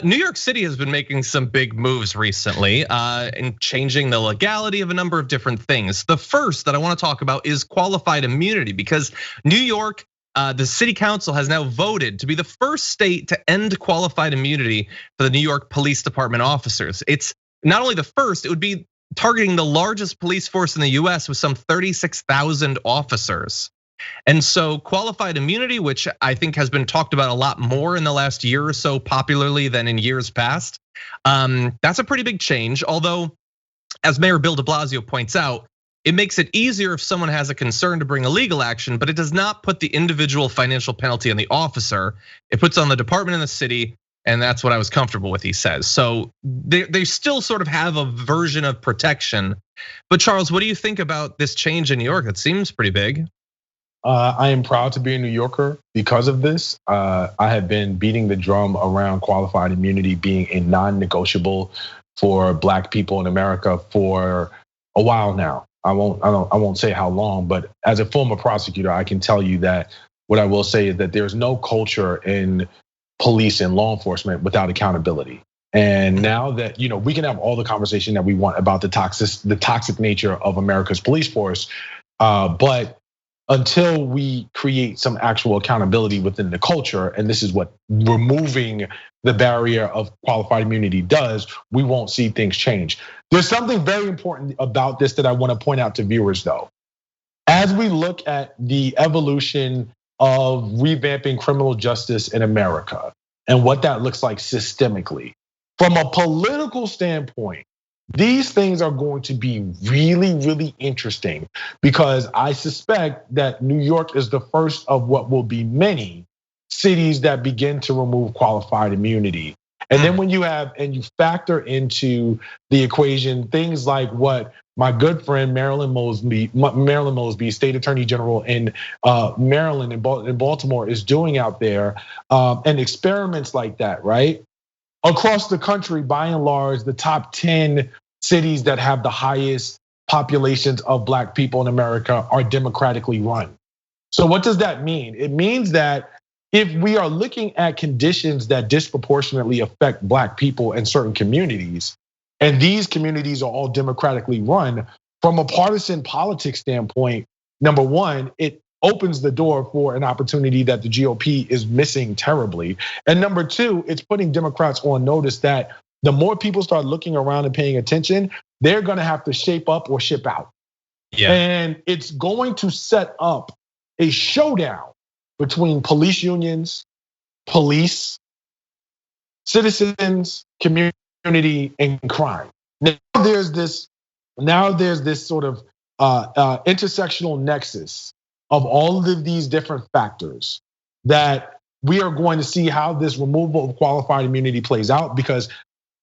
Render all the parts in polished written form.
New York City has been making some big moves recently and changing the legality of a number of different things. The first that I want to talk about is qualified immunity, because New York, the city council has now voted to be the first state to end qualified immunity for the New York Police Department officers. It's not only the first, it would be targeting the largest police force in the US with some 36,000 officers. And so qualified immunity, which I think has been talked about a lot more in the last year or so popularly than in years past, that's a pretty big change. Although, as Mayor Bill de Blasio points out, it makes it easier if someone has a concern to bring a legal action, but it does not put the individual financial penalty on the officer. It puts on the department and the city, and that's what I was comfortable with, he says. So they still sort of have a version of protection. But Charles, what do you think about this change in New York? It seems pretty big. I am proud to be a New Yorker because of this. I have been beating the drum around qualified immunity being a non-negotiable for Black people in America for a while now. I won't say how long, but as a former prosecutor, I can tell you that what I will say is that there's no culture in police and law enforcement without accountability. And now that we can have all the conversation that we want about the toxic nature of America's police force, but until we create some actual accountability within the culture, and this is what removing the barrier of qualified immunity does, we won't see things change. There's something very important about this that I want to point out to viewers though. As we look at the evolution of revamping criminal justice in America and what that looks like systemically, from a political standpoint, these things are going to be really, really interesting because I suspect that New York is the first of what will be many cities that begin to remove qualified immunity. And then when you factor into the equation things like what my good friend Marilyn Mosby, State Attorney General in Maryland in Baltimore, is doing out there, and experiments like that, right? Across the country, by and large, the top 10 cities that have the highest populations of Black people in America are democratically run. So what does that mean? It means that if we are looking at conditions that disproportionately affect Black people in certain communities, and these communities are all democratically run, from a partisan politics standpoint, number one, it opens the door for an opportunity that the GOP is missing terribly. And number two, it's putting Democrats on notice that the more people start looking around and paying attention, they're gonna have to shape up or ship out. Yeah. And it's going to set up a showdown between police unions, police, citizens, community, and crime. Now there's this sort of intersectional nexus of all of these different factors that we are going to see how this removal of qualified immunity plays out, because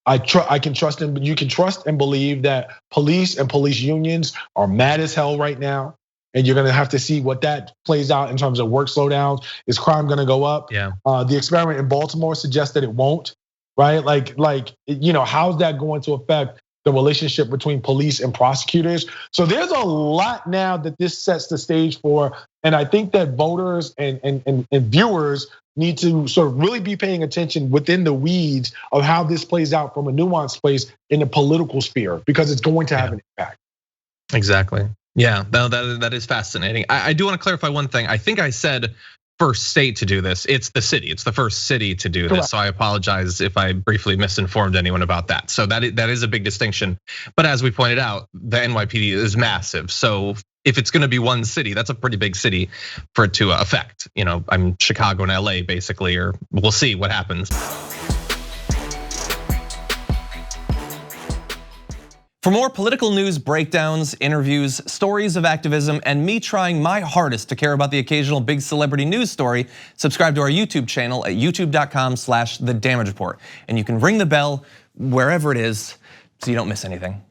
I can trust and you can trust and believe that police and police unions are mad as hell right now. And you're gonna have to see what that plays out in terms of work slowdowns. Is crime gonna go up? Yeah. The experiment in Baltimore suggests that it won't, right? How's that going to affect the relationship between police and prosecutors? So there's a lot now that this sets the stage for, and I think that voters and viewers need to sort of really be paying attention within the weeds of how this plays out from a nuanced place in the political sphere, because it's going to have an impact. Exactly. Yeah, that is fascinating. I do want to clarify one thing. I think I said first state to do this. It's the city. It's the first city to do this. So I apologize if I briefly misinformed anyone about that. So that is a big distinction. But as we pointed out, the NYPD is massive. So if it's going to be one city, that's a pretty big city for it to affect. I'm Chicago and LA basically, or we'll see what happens. For more political news, breakdowns, interviews, stories of activism, and me trying my hardest to care about the occasional big celebrity news story, subscribe to our YouTube channel at youtube.com/The Damage Report. And you can ring the bell wherever it is so you don't miss anything.